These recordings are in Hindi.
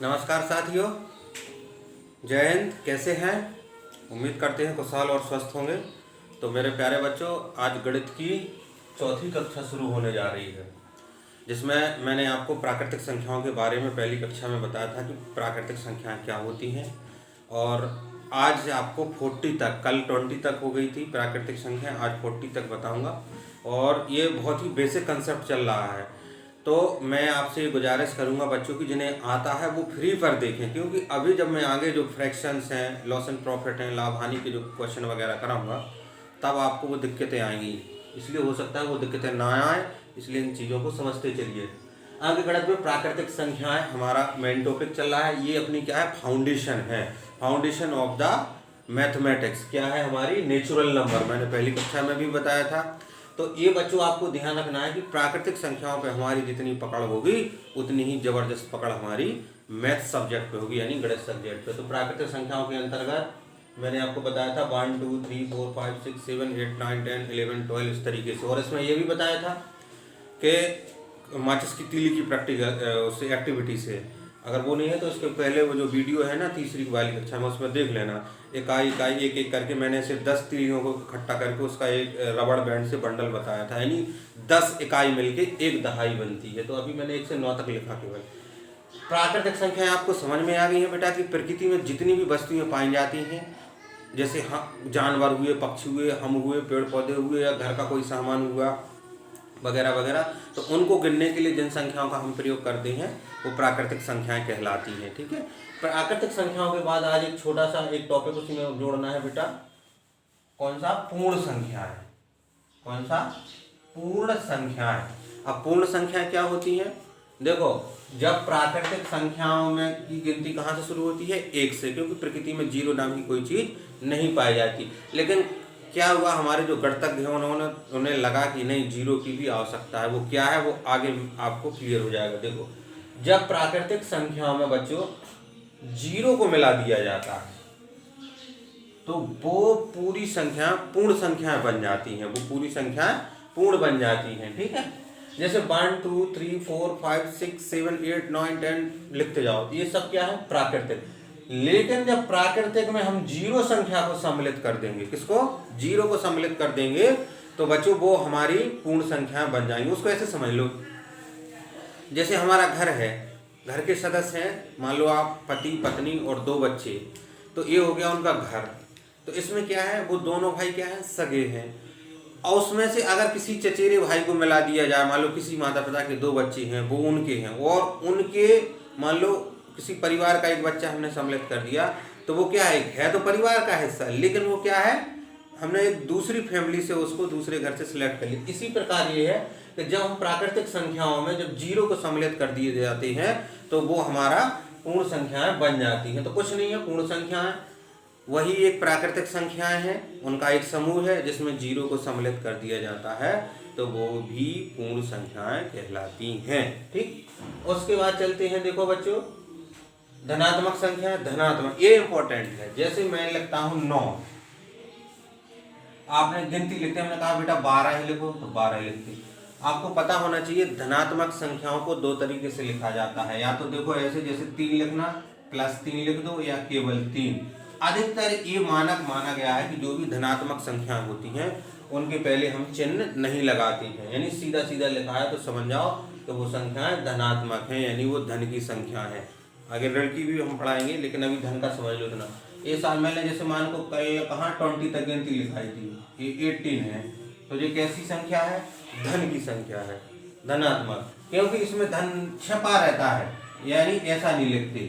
नमस्कार साथियों, जय हिंद। कैसे हैं? उम्मीद करते हैं खुशहाल और स्वस्थ होंगे। तो मेरे प्यारे बच्चों, आज गणित की चौथी कक्षा शुरू होने जा रही है, जिसमें मैंने आपको प्राकृतिक संख्याओं के बारे में पहली कक्षा में बताया था कि प्राकृतिक संख्याएं क्या होती हैं। और आज आपको 40 तक, कल 20 तक हो गई थी प्राकृतिक संख्या, आज 40 तक बताऊंगा। और ये बहुत ही बेसिक कंसेप्ट चल रहा है, तो मैं आपसे गुजारिश करूंगा बच्चों की जिन्हें आता है वो फ्री पर देखें, क्योंकि अभी जब मैं आगे जो फ्रैक्शंस हैं, लॉस एंड प्रॉफिट हैं, लाभ हानि के जो क्वेश्चन वगैरह कराऊंगा, तब आपको वो दिक्कतें आएंगी। इसलिए हो सकता है वो दिक्कतें ना आए, इसलिए इन चीज़ों को समझते चलिए। आगे गणित में प्राकृतिक संख्याएं हमारा मेन टॉपिक चल रहा है। ये अपनी क्या है, फाउंडेशन है, फाउंडेशन ऑफ द मैथमेटिक्स। क्या है हमारी? Natural number. मैंने पहली कक्षा में भी बताया था। तो ये बच्चों आपको ध्यान रखना है कि प्राकृतिक संख्याओं पे हमारी जितनी पकड़ होगी उतनी ही जबरदस्त पकड़ हमारी मैथ सब्जेक्ट पे होगी, यानी गणित सब्जेक्ट पे। तो प्राकृतिक संख्याओं के अंतर्गत मैंने आपको बताया था 1 2 3 4 5 6 7 8 9 10 11 12 इस तरीके से। और इसमें यह भी बताया था कि माचिस की तीली की प्रैक्टिकल उससे एक्टिविटी से, अगर वो नहीं है तो उसके पहले वो जो वीडियो है ना तीसरी वाली कक्षा में, उसमें देख लेना। इकाई इकाई एक एक करके मैंने सिर्फ 10 तीलियों को इकट्ठा करके उसका एक रबड़ बैंड से बंडल बताया था, यानी 10 इकाई मिलके एक दहाई बनती है। तो अभी मैंने 1 से 9 तक लिखा केवल। प्राकृतिक संख्याएं आपको समझ में आ गई हैं बेटा कि प्रकृति में जितनी भी वस्तुएं पाई जाती हैं, जैसे जानवर हुए, पक्षी हुए, हम हुए, पेड़ पौधे हुए, या घर का कोई सामान हुआ वगैरह वगैरह, तो उनको गिनने के लिए जिन संख्याओं का हम प्रयोग करते हैं वो प्राकृतिक संख्याएं कहलाती हैं। ठीक है। प्राकृतिक संख्याओं के बाद आज एक छोटा सा एक टॉपिक उसी में जोड़ना है बेटा। कौन सा? पूर्ण संख्याएं। कौन सा? पूर्ण संख्याएं। अब पूर्ण संख्याएं क्या होती हैं? देखो, जब प्राकृतिक संख्याओं में की गिनती कहाँ से शुरू होती है? 1 से, क्योंकि प्रकृति में जीरो नाम की कोई चीज नहीं पाई जाती। लेकिन क्या हुआ, हमारे जो गणितज्ञ हैं उन्हें लगा कि नहीं, जीरो की भी आवश्यकता है। वो क्या है वो आगे आपको क्लियर हो जाएगा। देखो, जब प्राकृतिक संख्याओं में बच्चों जीरो को मिला दिया जाता है तो वो पूरी संख्या पूर्ण संख्याएं बन जाती हैं। वो पूरी संख्याएं पूर्ण बन जाती हैं। ठीक है। जैसे 1 2 3 4 5 6 7 8 9 10 लिखते जाओ, ये सब क्या है? प्राकृतिक। लेकिन जब प्राकृतिक में हम जीरो संख्या को सम्मिलित कर देंगे, किसको? जीरो को सम्मिलित कर देंगे, तो बच्चों वो हमारी पूर्ण संख्याएं बन जाएंगी। उसको ऐसे समझ लो, जैसे हमारा घर है, घर के सदस्य हैं, मान लो आप पति पत्नी और 2 बच्चे, तो ये हो गया उनका घर। तो इसमें क्या है, वो दोनों भाई क्या है? सगे हैं। और उसमें से अगर किसी चचेरे भाई को मिला दिया जाए, मान लो किसी माता पिता के 2 बच्चे हैं, वो उनके हैं, और उनके मान लो किसी परिवार का एक बच्चा हमने सम्मिलित कर दिया, तो वो क्या है तो परिवार का हिस्सा, लेकिन वो क्या है, हमने एक दूसरी फैमिली से उसको दूसरे घर से सिलेक्ट कर लिया। इसी प्रकार ये है कि जब हम प्राकृतिक संख्याओं में जब जीरो को सम्मिलित कर दिए जाते हैं तो वो हमारा पूर्ण संख्याएं बन जाती हैं। तो कुछ नहीं है, पूर्ण संख्याएं वही एक प्राकृतिक संख्याएं हैं, उनका एक समूह है जिसमें जीरो को सम्मिलित कर दिया जाता है, तो वो भी पूर्ण संख्याएं कहलाती हैं। ठीक। उसके बाद चलते हैं, देखो बच्चों, धनात्मक संख्या। धनात्मक, ये इंपॉर्टेंट है। जैसे मैं लिखता हूं 9, आपने गिनती लिखते हैं, मैंने कहा बेटा 12 ही लिखो, तो 12 ही लिखते। आपको पता होना चाहिए धनात्मक संख्याओं को 2 तरीके से लिखा जाता है। या तो देखो ऐसे, जैसे 3 लिखना, +3 लिख दो, या केवल 3। अधिकतर ये मानक माना गया है कि जो भी धनात्मक संख्याएं होती हैं उनके पहले हम चिन्ह नहीं लगाते हैं, यानी सीधा सीधा लिखा है तो समझ जाओ कि वो संख्याएं धनात्मक हैं, यानी वो धन की संख्या है। आगे ऋण की भी हम पढ़ाएंगे, लेकिन अभी धन का समझ लो इतना। ये साल मैंने जैसे मान को कल कहाँ 20 तक गिनती लिखाई थी, ये 18 है, तो ये कैसी संख्या है? धन की संख्या है, धनात्मक, क्योंकि इसमें धन छपा रहता है, यानी ऐसा नहीं लिखते।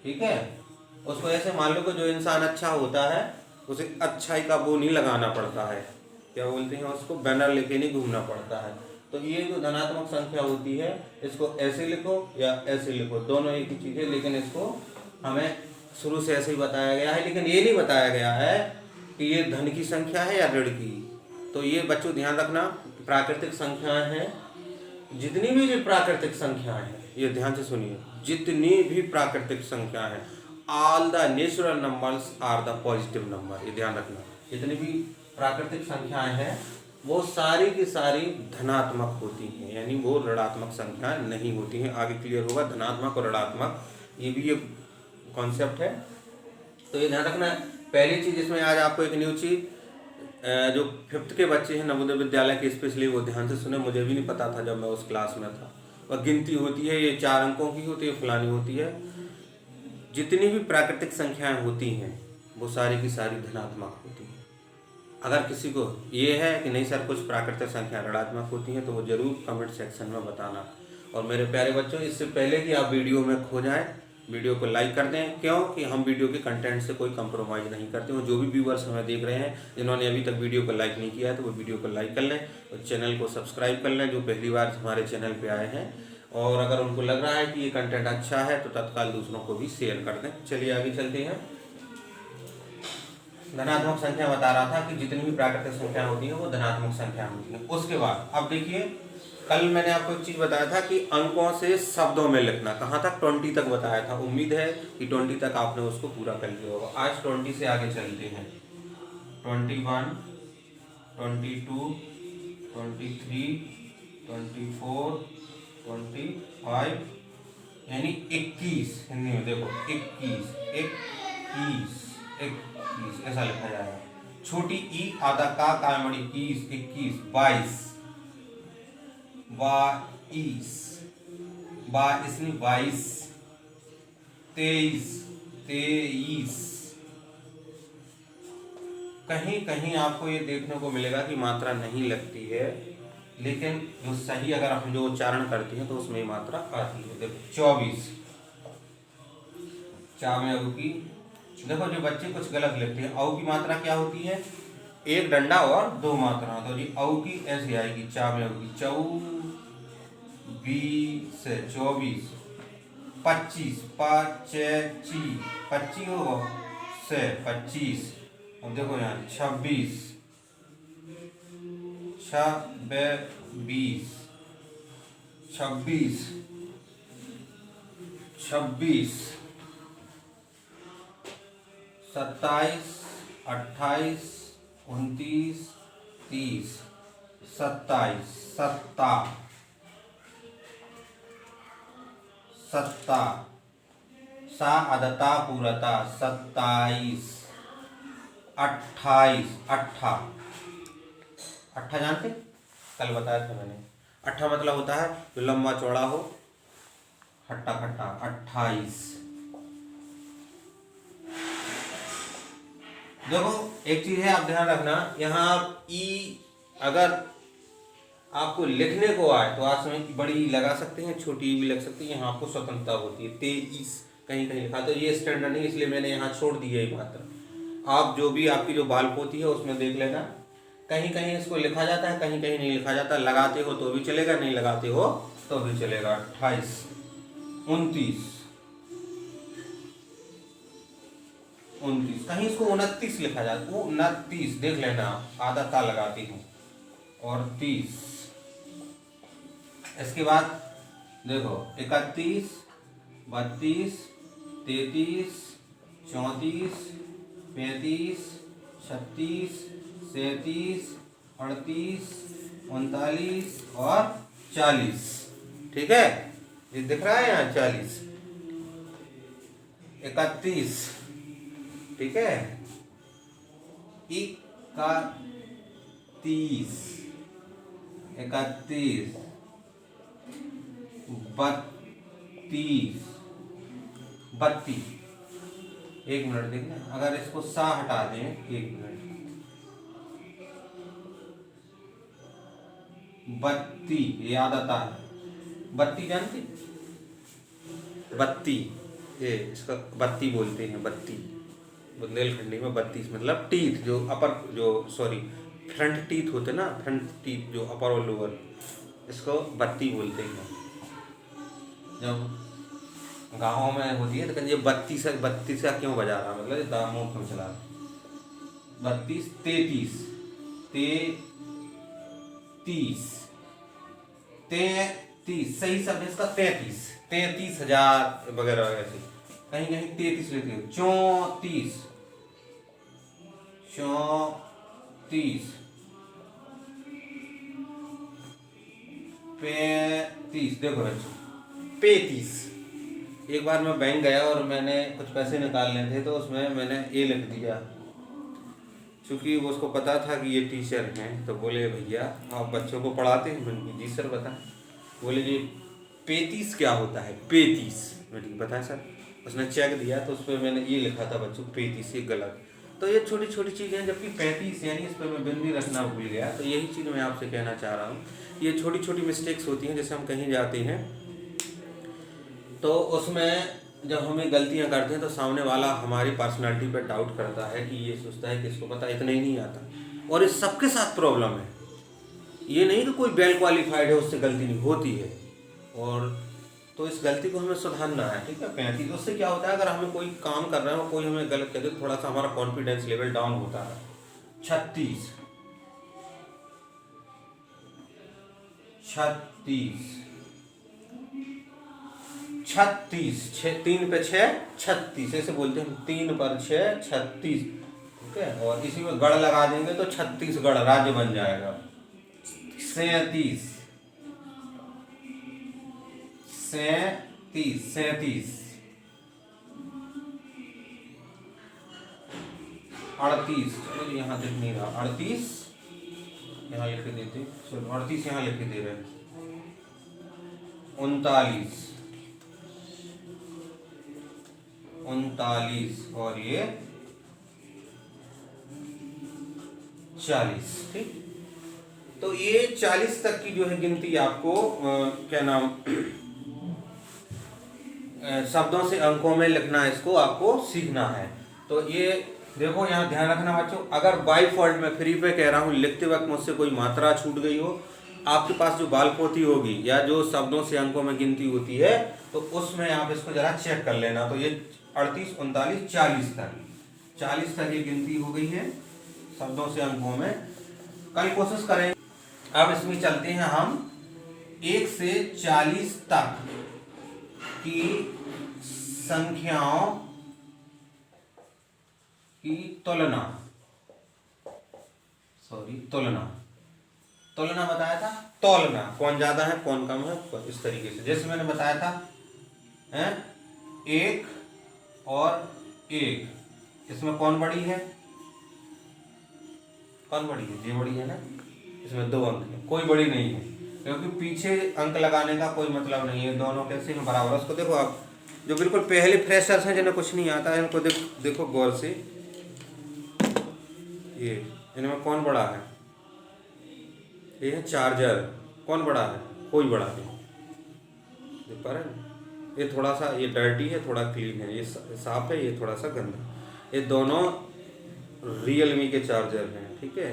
ठीक है। उसको ऐसे मान लो कि जो इंसान अच्छा होता है उसे अच्छाई का वो नहीं लगाना पड़ता है, क्या बोलते हैं उसको, बैनर लेके नहीं घूमना पड़ता है। तो ये जो धनात्मक संख्या होती है, इसको ऐसे लिखो या ऐसे लिखो, दोनों एक ही चीज़ है, लेकिन इसको हमें शुरू से ऐसे ही बताया गया है। लेकिन ये नहीं बताया गया है कि ये धन की संख्या है या ऋण की। तो ये बच्चों ध्यान रखना, प्राकृतिक संख्याएं हैं, जितनी भी जो प्राकृतिक संख्याएं हैं, ये ध्यान से सुनिए, जितनी भी प्राकृतिक संख्याएं हैं, all the natural numbers are the positive number. ये ध्यान रखना, जितनी भी प्राकृतिक संख्याएं हैं वो सारी की सारी धनात्मक होती हैं, यानी वो ऋणात्मक संख्याएं नहीं होती हैं। आगे क्लियर होगा धनात्मक और ऋणात्मक ये भी एक कॉन्सेप्ट है। तो ये ध्यान रखना। पहली चीज़ इसमें आज आपको एक न्यू चीज़, जो 5th के बच्चे हैं नवोदय विद्यालय के स्पेशली, वो ध्यान से सुने, मुझे भी नहीं पता था जब मैं उस क्लास में था। वह गिनती होती है, ये 4 अंकों की होती है, फलानी होती है। जितनी भी प्राकृतिक संख्याएं होती हैं वो सारी की सारी धनात्मक होती हैं। अगर किसी को ये है कि नहीं सर कुछ प्राकृतिक संख्या ऋणात्मक होती हैं तो वो जरूर कमेंट सेक्शन में बताना। और मेरे प्यारे बच्चों, इससे पहले कि आप वीडियो में खो जाएं, वीडियो को लाइक कर दें। क्यों कि हम वीडियो के कंटेंट से कोई कंप्रोमाइज़ नहीं करते हैं। जो भी व्यूवर्स हमें देख रहे हैं जिन्होंने अभी तक वीडियो को लाइक नहीं किया है तो वो वीडियो को लाइक कर लें और चैनल को सब्सक्राइब कर लें जो पहली बार हमारे चैनल पे आए हैं। और अगर उनको लग रहा है कि ये कंटेंट अच्छा है तो तत्काल दूसरों को भी शेयर कर दें। चलिए आगे चलते हैं। धनात्मक संख्या बता रहा था कि जितनी भी प्राकृतिक संख्या होती है वो धनात्मक संख्या होती है। उसके बाद अब देखिए, कल मैंने आपको एक चीज़ बताया था कि अंकों से शब्दों में लिखना, कहाँ तक 20 तक बताया था। उम्मीद है कि 20 तक आपने उसको पूरा कर लिया होगा। आज 20 से आगे चलते हैं। 21, 22, 23, 24, 25 यानी 21। हिंदी में देखो 21, 21, 21 ऐसा लिखा जाएगा। छोटी ई आधा का कामड़ी 21, 21, 22, 22, 23, 23। कहीं कहीं आपको ये देखने को मिलेगा कि मात्रा नहीं लगती है, लेकिन जो सही अगर हम जो उच्चारण करते हैं तो उसमें मात्रा आती है। देखो 24, चा में अऊ की। देखो जो बच्चे कुछ गलत लिखते हैं, अऊ की मात्रा क्या होती है? एक डंडा और 2 मात्रा। तो जी अऊ की ऐसे आएगी, चा में अऊ की 24, 24, 25, 25 होगा से 25। अब देखो यहाँ 26, 26, 26, 26, 27, 28, 29, 30, 27, सत्ता सा अदता पूरता 27, 28, अट्ठा जानते? कल बताया था मैंने। अट्ठा मतलब होता है जो लंबा चौड़ा हो, खट्टा खट्टा। 28। देखो एक चीज है, आप ध्यान रखना, यहाँ आप ई अगर आपको लिखने को आए तो आप समय की बड़ी ई लगा सकते हैं, छोटी ई भी लग सकती है। यहाँ आपको स्वतंत्रता होती है। 23 कहीं कहीं लिखा, तो ये स्टैंडर्ड नहीं, इसलिए मैंने यहाँ छोड़ दी है मात्र। आप जो भी आपकी जो बाल पोती है उसमें देख लेना, कहीं कहीं इसको लिखा जाता है, कहीं कहीं नहीं लिखा जाता। लगाते हो तो भी चलेगा, नहीं लगाते हो तो भी चलेगा। 28, 29, कहीं इसको 29 लिखा जाता है, 29 देख लेना, आधा ता लगाती हूँ। और 30। इसके बाद देखो 31, 32, 33, 34, 35, 36, 37, 38, 39 और 40। ठीक है, ये दिख रहा है यहाँ 40, 31। ठीक है, 31, 32, 32। एक मिनट देखना, अगर इसको सा हटा दें, एक मिनट। 32 याद आता है, 32 जानते? 32 ये इसका बत्ती बोलते हैं, बत्ती। बुंदेलखंडी में 32 मतलब टीथ, जो अपर जो सॉरी फ्रंट टीथ होते ना, फ्रंट टीथ जो अपर और लोअर, इसको बत्ती बोलते हैं। जब गाँव में होती है तो ये 32 का क्यों बजा रहा, मतलब दामों क्यों चला रहा। 32, 33, 33 सही शब्द इसका 33,000 वगैरह ऐसे, कहीं कहीं 33 लिखते हैं। 34, 35, 35 देखो बच्चों, 35 एक बार मैं बैंक गया और मैंने कुछ पैसे निकालने थे, तो उसमें मैंने ए लिख दिया। क्योंकि वो उसको पता था कि ये टीचर हैं, तो बोले भैया आप बच्चों को पढ़ाते हैं? मैंने कहा जी सर बता। बोले जी 35 क्या होता है? 35। मैंने कहा पता है सर। उसने चेक दिया तो उस पर मैंने ये लिखा था बच्चों 35, ये गलत। तो ये छोटी छोटी चीज़ें हैं, जबकि 35 यानी इस पर मैं बिंदी रखना भूल गया। तो यही चीज़ मैं आपसे कहना चाह रहा हूँ, ये छोटी छोटी मिस्टेक्स होती हैं। जैसे हम कहीं जाते हैं तो उसमें जब हमें गलतियां करते हैं तो सामने वाला हमारी पर्सनालिटी पर डाउट करता है कि ये सोचता है कि इसको पता इतना ही नहीं आता। और इस सबके साथ प्रॉब्लम है, ये नहीं कि कोई वेल क्वालिफाइड है उससे गलती नहीं होती है। और तो इस गलती को हमें सुधारना है, ठीक है। 35, उससे क्या होता है, अगर हमें कोई काम कर रहे हैं और कोई हमें गलत कर दे तो थोड़ा सा हमारा कॉन्फिडेंस लेवल डाउन होता है। 36 36 36 3 पे 6 36, ऐसे बोलते हैं 3 पर 6 36, ठीक है। और इसी में गढ़ लगा देंगे तो छत्तीसगढ़ राज्य बन जाएगा। 37 37 38, चलो जी यहाँ लिख नहीं रहा, 38 यहाँ लिख के देते, चलो 38 यहाँ लिख के दे रहे हैं। 39 और ये 40, ठीक। तो ये 40 तक की जो है गिनती आपको क्या नाम शब्दों से अंकों में लिखना, इसको आपको सीखना है। तो ये देखो यहाँ ध्यान रखना बच्चों, अगर बाई फॉल्ट में फ्री पे कह रहा हूँ लिखते वक्त मुझसे कोई मात्रा छूट गई हो, आपके पास जो बाल पोथी होगी या जो शब्दों से अंकों में गिनती होती है तो उसमें आप इसको जरा चेक कर लेना। तो ये 38 39 40 तक ये गिनती हो गई है शब्दों से अंकों में। कल कोशिश करें। अब इसमें चलते हैं हम 1 से 40 तक की संख्याओं की तुलना, तुलना बताया था। तौलना, कौन ज्यादा है कौन कम है, इस तरीके से। जैसे मैंने बताया था 1 और 1, इसमें कौन बड़ी है? कौन बड़ी है? ये बड़ी है ना। इसमें 2 अंक है, कोई बड़ी नहीं है, क्योंकि पीछे अंक लगाने का कोई मतलब नहीं है। दोनों कैसे हैं? बराबर। उसको देखो आप, जो बिल्कुल पहले फ्रेशर्स हैं जिन्हें कुछ नहीं आता है, इनको देखो गौर से, ये इनमें कौन बड़ा है? ये है चार्जर। कौन बड़ा है? कोई बड़ा नहीं। देख पा रहे हैं? ये थोड़ा सा ये डर्टी है, थोड़ा क्लीन है, ये साफ है, ये थोड़ा सा गंदा। ये दोनों रियलमी के चार्जर हैं, ठीक है।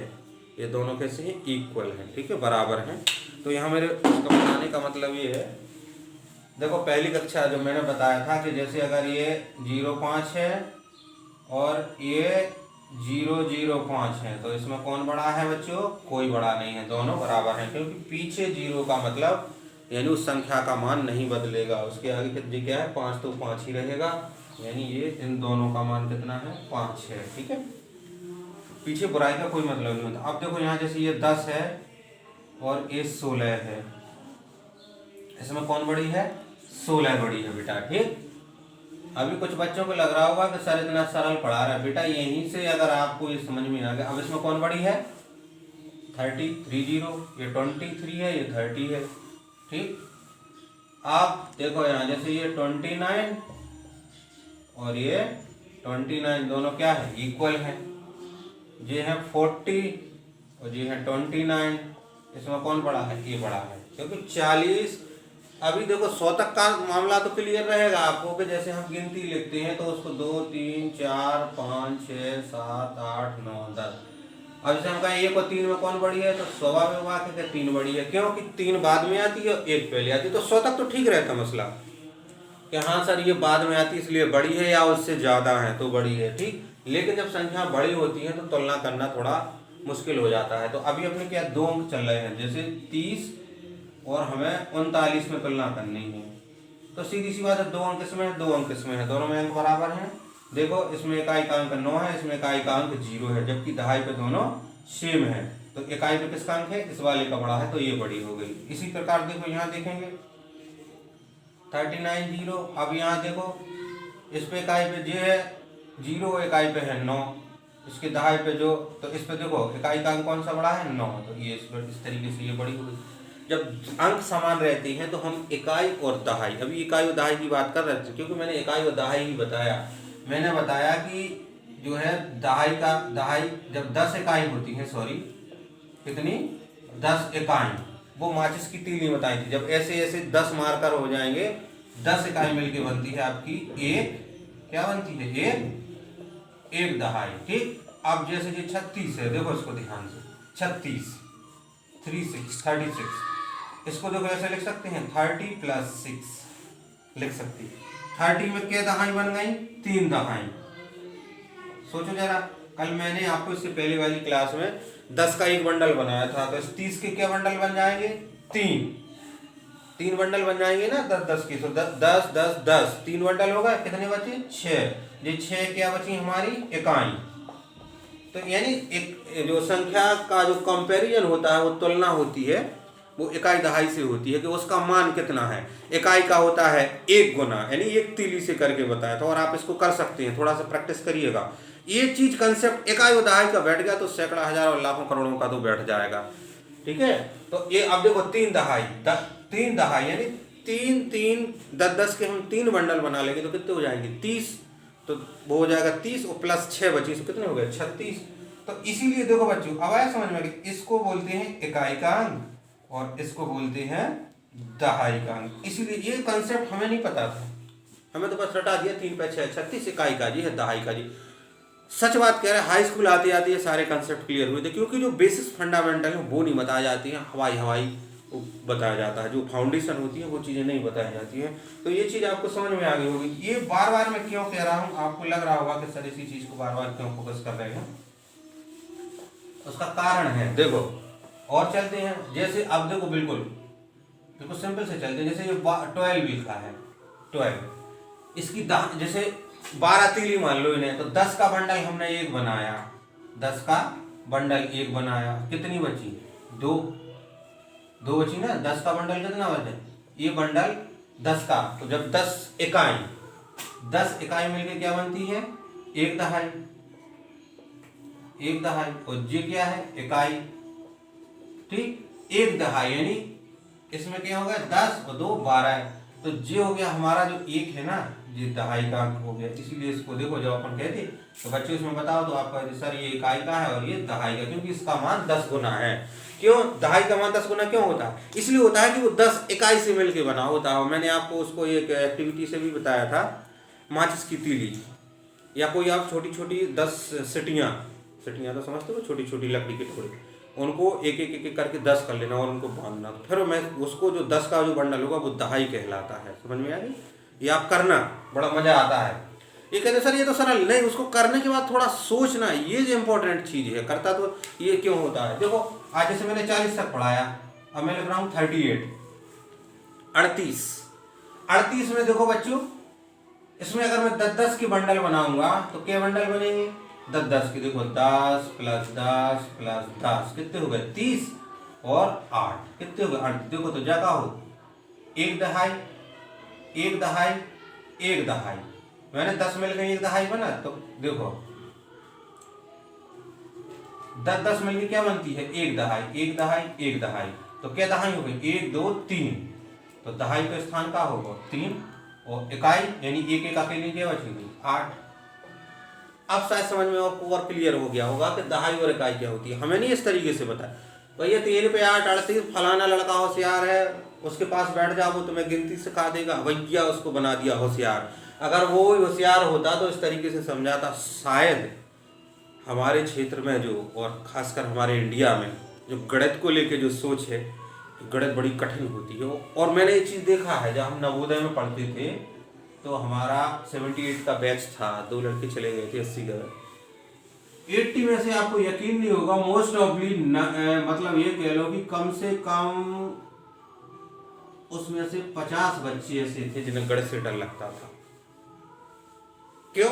ये दोनों कैसे हैं? इक्वल हैं, ठीक है, बराबर हैं। तो यहाँ मेरे इसका बताने का मतलब ये है, देखो पहली कक्षा जो मैंने बताया था कि जैसे अगर ये 0.5 है और ये 0.05 है, तो इसमें कौन बड़ा है बच्चों? कोई बड़ा नहीं है, दोनों बराबर हैं। क्योंकि पीछे 0 का मतलब यानी उस संख्या का मान नहीं बदलेगा, उसके आगे कितनी क्या है? 5, तो 5 ही रहेगा। यानी ये इन दोनों का मान कितना है? 5 है, ठीक है। पीछे बुराई का कोई मतलब नहीं होता। अब देखो यहाँ जैसे ये 10 है और ये 16 है, इसमें कौन बड़ी है? 16 बड़ी है बेटा, ठीक। अभी कुछ बच्चों को लग रहा होगा कि सर इतना सरल पढ़ा रहा है बेटा, यहीं से अगर आपको ये समझ में आ गया। अब इसमें कौन बड़ी है? 30, ये 23 है, ये 30 है, ठीक। आप देखो यहाँ जैसे ये 29 और ये 29 दोनों क्या है? इक्वल है। ये है 40 और ये है 29, इसमें कौन बड़ा है? ये बड़ा है, क्योंकि 40। अभी देखो 100 तक का मामला तो क्लियर रहेगा आपको कि जैसे हम गिनती लिखते हैं तो उसको 2 3 4 5 6 7 8 9 10। अब जैसे हम कहें 1 और 3 में कौन बड़ी है, तो स्वाभाविक बात है कि 3 बड़ी है, क्योंकि 3 बाद में आती है और 1 पहले आती है। तो 100 तक तो ठीक रहता मसला कि हाँ सर ये बाद में आती है इसलिए बड़ी है, या उससे ज़्यादा है तो बड़ी है, ठीक। लेकिन जब संख्या बड़ी होती है तो तुलना करना थोड़ा मुश्किल हो जाता है। तो अभी अपने क्या 2 अंक चल रहे हैं, जैसे 30 और हमें 39 में तुलना करनी है। तो सीधी सी बात है, 2 अंक इसमें है, 2 अंक इसमें है, दोनों में अंक बराबर हैं। देखो इसमें इकाई का अंक 9 है, इसमें इकाई का अंक 0 है, जबकि दहाई पे दोनों सेम है। तो इकाई पे किसका अंक है? इस वाले का बड़ा है, तो ये बड़ी हो गई। इसी प्रकार देखो यहाँ देखेंगे 39 जीरो। अब यहाँ देखो इस पे इकाई पे जे है 0, इकाई पे है 9, इसके दहाई पे जो, तो इस पे देखो इकाई का अंक कौन सा बड़ा है 9, तो ये इस तरीके से ये बड़ी हो गई। जब अंक समान रहते हैं तो हम इकाई और दहाई, अभी इकाई और दहाई की बात कर रहे थे क्योंकि मैंने इकाई और दहाई ही बताया। मैंने बताया कि जो है दहाई जब 10 इकाई होती है, सॉरी कितनी 10 इकाई, वो माचिस की तीली बताई थी। जब ऐसे ऐसे 10 मार्कर हो जाएंगे 10 इकाई मिलके बनती है आपकी एक, क्या बनती है एक दहाई। ठीक, अब जैसे ये 36 है, देखो इसको ध्यान से, 36 36, इसको देखो ऐसे लिख सकते हैं 30 + 6 लिख सकते हैं। 30 में क्या दहाई बन गई 3 दहाई। सोचो जरा, कल मैंने आपको इससे पहले वाली क्लास में 10 का एक बंडल बनाया था, तो इस 30 के क्या बंडल बन जाएंगे 3 बंडल बन जाएंगे ना 10 की, तो 10 10 10 3 बंडल होगा, कितने बचे 6। ये 6 क्या बची हमारी इकाई। तो यानी एक जो संख्या का जो कंपैरिजन होता है, वो तुलना होती है, वो इकाई दहाई से होती है कि उसका मान कितना है। इकाई का होता है 1 गुना, यानी 1 तीली से करके बताया था, और आप इसको कर सकते हैं, थोड़ा सा प्रैक्टिस करिएगा। ये चीज कंसेप्ट इकाई और दहाई का बैठ गया तो सैकड़ा हजार और लाखों करोड़ों का तो बैठ जाएगा। ठीक है, तो ये अब देखो 3 दहाई यानी 3 10 10 के हम 3 बंडल बना लेंगे तो कितने हो जाएंगे 30, तो वो हो जाएगा 30 और प्लस 6 बची, तो कितने हो गए 36। तो इसीलिए देखो बच्चों, अब आया समझ में कि इसको बोलते हैं इकाई का अंक और इसको बोलते हैं दहाई का अंक। इसीलिए ये कंसेप्ट हमें नहीं पता था, हमें तो बस रटा दिया 3 × 6 36 इकाई का जी है दहाई का जी। सच बात कह रहे हैं, हाई स्कूल आते आते ये सारे कंसेप्ट क्लियर हुए थे, क्योंकि जो बेसिस फंडामेंटल है वो नहीं बताया जाती हैं, हवाई बताया जाता है, जो फाउंडेशन होती है वो चीज़ें नहीं बताई जाती हैं। तो ये चीज़ आपको समझ में आ गई होगी। ये बार बार मैं क्यों कह रहा हूँ, आपको लग रहा होगा कि सर इसी चीज़ को बार बार क्यों फोकस कर रहे हैं, उसका कारण है देखो। और चलते हैं, जैसे अब देखो बिल्कुल सिंपल से चलते हैं। जैसे ये 12 लिखा है 12, इसकी जैसे 12 तीली मान लो इन्हें, तो 10 का बंडल हमने एक बनाया, 10 का बंडल एक बनाया, कितनी बची 2 बची ना। 10 का बंडल कितना बचे, ये बंडल 10 का, तो जब 10 इकाई मिलके क्या बनती है एक दहाई, और ये क्या है इकाई। ठीक, एक दहाई यानी इसमें क्या होगा 10 और 2 12, तो ये हो गया हमारा जो एक है ना, ये दहाई का अंक हो गया। इसीलिए इसको देखो जब अपन कहते तो बच्चों इसमें बताओ तो आपका सर ये इकाई का है और ये दहाई का, क्योंकि इसका मान 10 गुना है। क्यों दहाई का मान 10 गुना क्यों होता है, इसलिए होता है कि वो 10 इकाई से मिलके बना होता है। मैंने आपको उसको एक एक्टिविटी से भी बताया था, माचिस की तीली या कोई आप छोटी छोटी 10 सिटियाँ तो समझते हो, छोटी छोटी लकड़ी के टुकड़े, उनको एक एक करके 10 कर लेना और उनको बांधना, तो फिर मैं उसको जो 10 का जो बंडल होगा वो दहाई कहलाता है। समझ में आ गई, ये आप करना, बड़ा मजा आता है। ये कहते सर ये तो सरल नहीं, उसको करने के बाद थोड़ा सोचना, ये जो इंपॉर्टेंट चीज है। करता तो ये क्यों होता है, देखो आज जैसे मैंने 40 तक पढ़ाया, अब मैं लिख रहा हूँ 38 38 में देखो बच्चों, इसमें अगर मैं 10 की बंडल बनाऊंगा तो क्या बंडल बनेंगे 10 की, देखो 10 + 10 + 10 कितने हो गए 30 और 8 कितने हो गए 8। देखो तो जगह हो एक दहाई, मैंने 10 मिलकर एक दहाई बना, तो देखो 10 मिलकर क्या बनती है एक दहाई, तो क्या दहाई हो गई 1 2 3, तो दहाई का स्थान का होगा 3, और इकाई यानी एक अकेली क्या बचेगी 8। अब शायद समझ में और क्लियर हो गया होगा कि दहाई और इकाई क्या होती है। हमें नहीं इस तरीके से बताया भैया 3 पे 8 38, फलाना लड़का होशियार है उसके पास बैठ जाओ वो तुम्हें गिनती सिखा देगा, भैया उसको बना दिया होशियार। अगर वो होशियार होता तो इस तरीके से समझाता, शायद हमारे क्षेत्र में जो, और खासकर हमारे इंडिया में जो गणित को लेके जो सोच है, गणित बड़ी कठिन होती है। और मैंने ये चीज़ देखा है, जब हम नवोदय में पढ़ते थे तो हमारा 78 का बैच था, 2 लड़के चले गए थे 80 का, 80 में से आपको यकीन नहीं होगा मोस्ट ऑफली मतलब ये कह लो कि कम से कम उसमें से 50 बच्चे ऐसे थे जिन्हें गणित से डर लगता था। क्यों,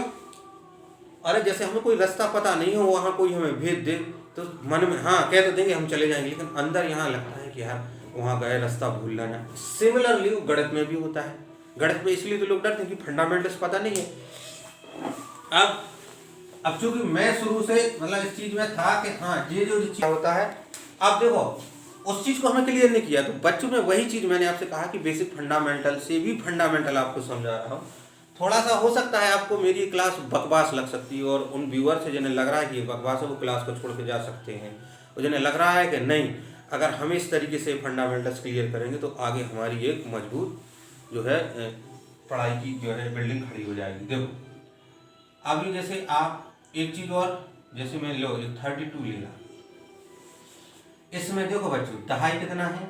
अरे जैसे हमें कोई रास्ता पता नहीं हो, वहां कोई हमें भेज दे तो मन में हाँ कह तो देंगे हम चले जाएंगे, लेकिन अंदर यहाँ लगता है कि यार वहां गए रास्ता भूल ना। सिमिलरली गणित में भी होता है, गणित में इसलिए तो लोग डरते हैं कि फंडामेंटल्स पता नहीं है। अब चूंकि मैं शुरू से मतलब इस चीज में था कि हाँ ये जो चीज होता है, अब देखो उस चीज को हमें क्लियर नहीं किया, तो बच्चों में वही चीज मैंने आपसे कहा कि बेसिक फंडामेंटल से भी फंडामेंटल आपको समझा रहा हूँ। थोड़ा सा हो सकता है आपको मेरी क्लास बकवास लग सकती है, और उन व्यूअर से जिन्हें लग रहा है कि बकवास है वो क्लास को छोड़ के जा सकते हैं, और जिन्हें लग रहा है कि नहीं अगर हम इस तरीके से फंडामेंटल्स क्लियर करेंगे तो आगे हमारी एक मजबूत जो है पढ़ाई की जो है बिल्डिंग खड़ी हो जाएगी। देखो अभी जैसे आप एक चीज और, जैसे मैं लो 32 ले रहा, इसमें देखो बच्चों दहाई कितना है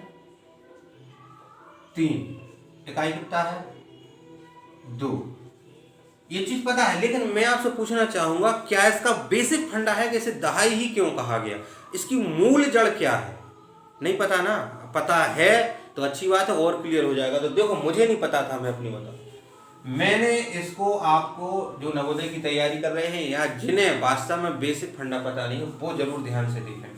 3, इकाई कितना है 2, ये चीज पता है। लेकिन मैं आपसे पूछना चाहूंगा क्या इसका बेसिक फंडा है कि इसे दहाई ही क्यों कहा गया, इसकी मूल जड़ क्या है? नहीं पता ना, पता है तो अच्छी बात है और क्लियर हो जाएगा। तो देखो मुझे नहीं पता था, मैं अपनी बताऊं, मैंने इसको आपको जो नवोदय की तैयारी कर रहे हैं या जिन्हें वास्तव में बेसिक फंडा पता नहीं है वो जरूर ध्यान से देखें।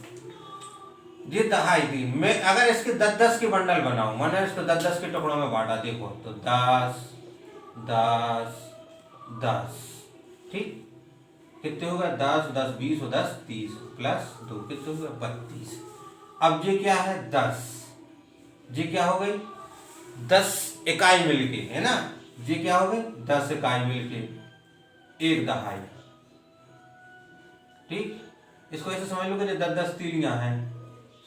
ये दहाई थी, मैं अगर इसके 10-10 के बंडल बनाऊं, मैंने इसको 10-10 के टुकड़ों में बांटा, देखो तो 10 10 10, ठीक कितने हो गए 10 10 20 और 10 30 प्लस 2 कितने हो गए 32। अब ये क्या है 10, ये क्या हो गई 10 इकाई मिलके, है ना, ये क्या हो गई 10 इकाई मिलके एक दहाई, ठीक। इसको ऐसे समझ लो कि 10-10 तीलियां हैं,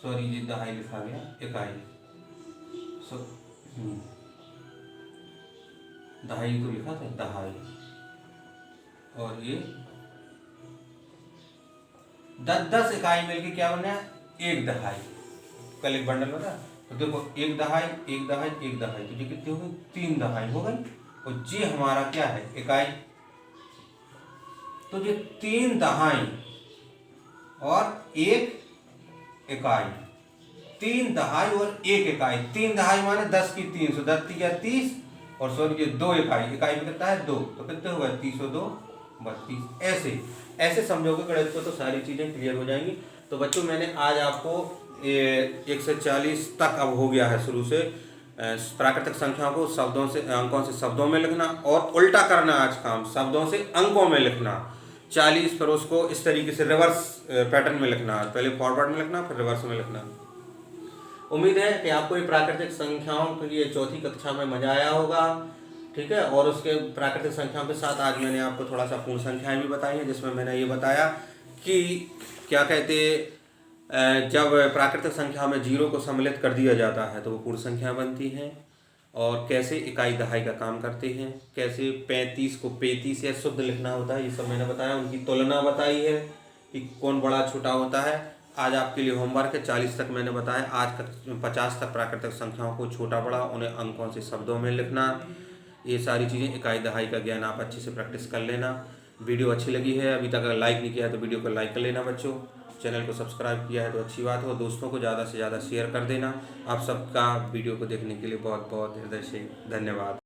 सॉरी ये दहाई लिखा गया इकाई, दहाई तो लिखा था दहाई, और ये 10-10 इकाई मिलके क्या बना एक दहाई, कल एक बंडल बना। तो देखो एक दहाई एक दहाई एक दहाई, तो ये कितनी हो गई 3 दहाई हो गई, और ये हमारा क्या है इकाई। तो ये 3 दहाई और एक इकाई, 3 दहाई और एक इकाई, 3 दहाई माने 10 की 3, सो 10 या 30, और सॉरी ये 2 इकाई, इकाई में कितना है 2, तो कितने हो गए 30 और 2 32। ऐसे ऐसे समझोगे गणित को तो सारी चीजें क्लियर हो जाएंगी। तो बच्चों मैंने आज आपको 1 से 40 तक अब हो गया है शुरू से प्राकृतिक संख्याओं को शब्दों से अंकों से शब्दों में लिखना, और उल्टा करना आज काम, शब्दों से अंकों में लिखना 40, फिर उसको इस तरीके से रिवर्स पैटर्न में लिखना, पहले फॉरवर्ड में लिखना फिर रिवर्स में लिखना। उम्मीद है कि आपको ये प्राकृतिक संख्याओं के लिए चौथी कक्षा में मजा आया होगा, ठीक है। और उसके प्राकृतिक संख्याओं के साथ आज मैंने आपको थोड़ा सा पूर्ण संख्याएं भी बताई हैं, जिसमें मैंने ये बताया कि क्या कहते जब प्राकृतिक संख्या में 0 को सम्मिलित कर दिया जाता है तो वो पूर्ण संख्या बनती हैं, और कैसे इकाई दहाई का काम करते हैं, कैसे 35 को 35 या शुद्ध लिखना होता है, ये सब मैंने बताया। उनकी तुलना बताई है कि कौन बड़ा छोटा होता है। आज आपके लिए होमवर्क है 40 तक मैंने बताया, आज 50 तक प्राकृतिक संख्याओं को छोटा बड़ा उन्हें अंकों से शब्दों में लिखना, ये सारी चीज़ें इकाई दहाई का ज्ञान आप अच्छे से प्रैक्टिस कर लेना। वीडियो अच्छी लगी है, अभी तक अगर लाइक नहीं किया है तो वीडियो को लाइक कर लेना बच्चों, चैनल को सब्सक्राइब किया है तो अच्छी बात हो, दोस्तों को ज़्यादा से ज़्यादा शेयर कर देना। आप सबका वीडियो को देखने के लिए बहुत बहुत हृदय से धन्यवाद।